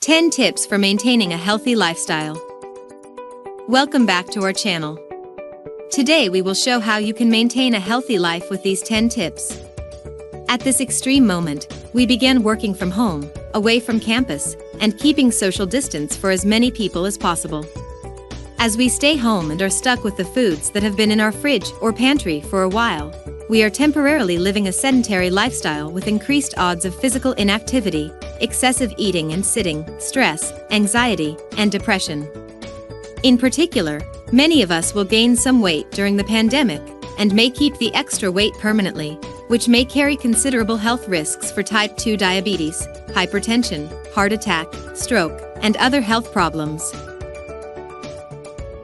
10 tips for maintaining a healthy lifestyle. Welcome back to our channel. Today we will show how you can maintain a healthy life with these 10 tips. At this extreme moment, we began working from home, away from campus, and keeping social distance for as many people as possible. As we stay home and are stuck with the foods that have been in our fridge or pantry for a while, we are temporarily living a sedentary lifestyle with increased odds of physical inactivity, excessive eating and sitting, stress, anxiety, and depression. In particular, many of us will gain some weight during the pandemic and may keep the extra weight permanently, which may carry considerable health risks for type 2 diabetes, hypertension, heart attack, stroke, and other health problems.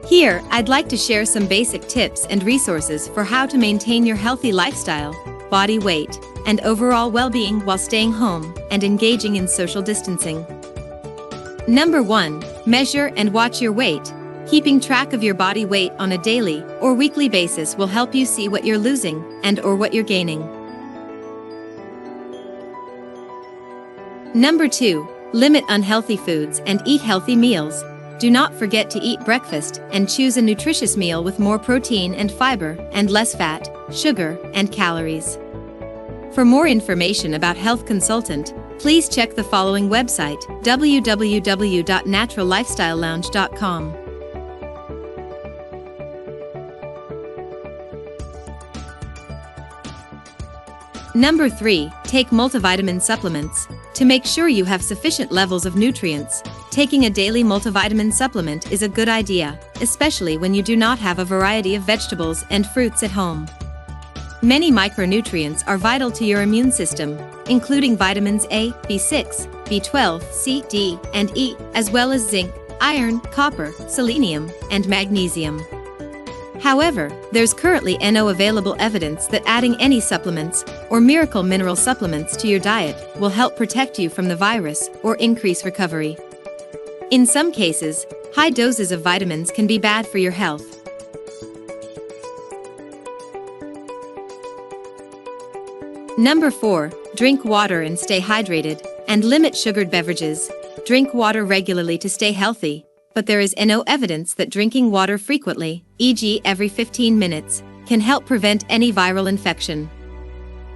Here, I'd like to share some basic tips and resources for how to maintain your healthy lifestyle, body weight, and overall well-being while staying home and engaging in social distancing. Number 1. Measure and watch your weight. Keeping track of your body weight on a daily or weekly basis will help you see what you're losing and/or what you're gaining. Number 2. Limit unhealthy foods and eat healthy meals. Do not forget to eat breakfast and choose a nutritious meal with more protein and fiber and less fat, sugar, and calories. For more information about Health Consultant, please check the following website, www.naturallifestylelounge.com. Number 3. Take multivitamin supplements. To make sure you have sufficient levels of nutrients, taking a daily multivitamin supplement is a good idea, especially when you do not have a variety of vegetables and fruits at home. Many micronutrients are vital to your immune system, including vitamins A, B6, B12, C, D, and E, as well as zinc, iron, copper, selenium, and magnesium. However, there's currently no available evidence that adding any supplements or miracle mineral supplements to your diet will help protect you from the virus or increase recovery. In some cases, high doses of vitamins can be bad for your health. Number 4. Drink water and stay hydrated, and limit sugared beverages. Drink water regularly to stay healthy, but there is no evidence that drinking water frequently, e.g. every 15 minutes, can help prevent any viral infection.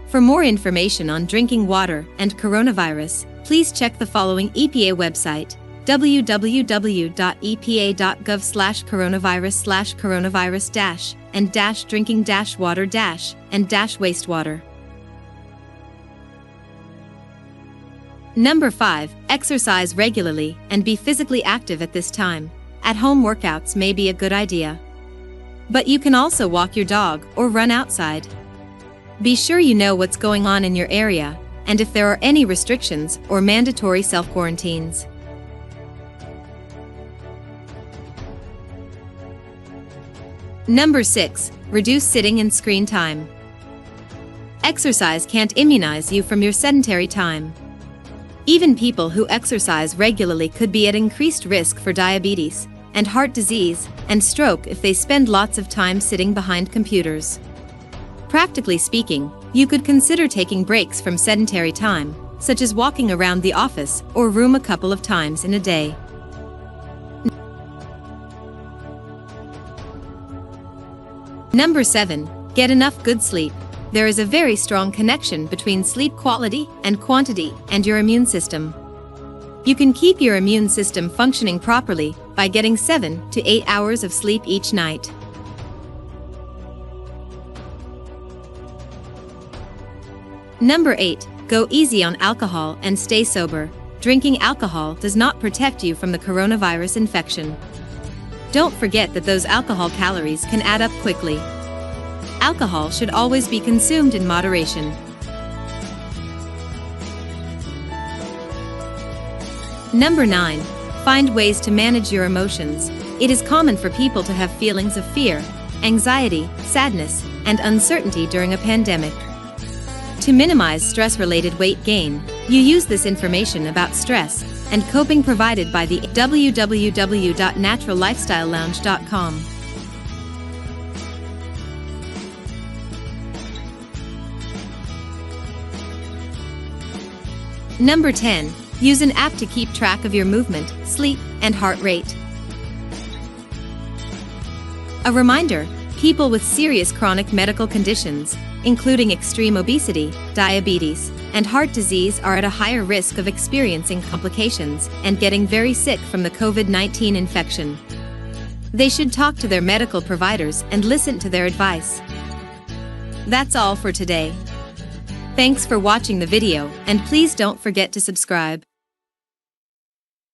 For more information on drinking water and coronavirus, please check the following EPA website, www.epa.gov/coronavirus/coronavirus-and-drinking-water-and-wastewater. Number 5. Exercise regularly and be physically active at this time. At-home workouts may be a good idea, but you can also walk your dog or run outside. Be sure you know what's going on in your area and if there are any restrictions or mandatory self-quarantines. Number 6. Reduce sitting and screen time. Exercise can't immunize you from your sedentary time. Even people who exercise regularly could be at increased risk for diabetes and heart disease and stroke if they spend lots of time sitting behind computers. Practically speaking, you could consider taking breaks from sedentary time, such as walking around the office or room a couple of times in a day. Number 7. Get enough good sleep. There is a very strong connection between sleep quality and quantity and your immune system. You can keep your immune system functioning properly by getting 7 to 8 hours of sleep each night. Number 8. Go easy on alcohol and stay sober. Drinking alcohol does not protect you from the coronavirus infection. Don't forget that those alcohol calories can add up quickly. Alcohol should always be consumed in moderation. Number 9. Find ways to manage your emotions. It is common for people to have feelings of fear, anxiety, sadness, and uncertainty during a pandemic. To minimize stress-related weight gain, you use this information about stress and coping provided by the www.naturallifestylelounge.com. Number 10. Use an app to keep track of your movement, sleep, and heart rate. A reminder: people with serious chronic medical conditions, including extreme obesity, diabetes, and heart disease, are at a higher risk of experiencing complications and getting very sick from the COVID-19 infection. They should talk to their medical providers and listen to their advice. That's all for today. Thanks for watching the video, and please don't forget to subscribe.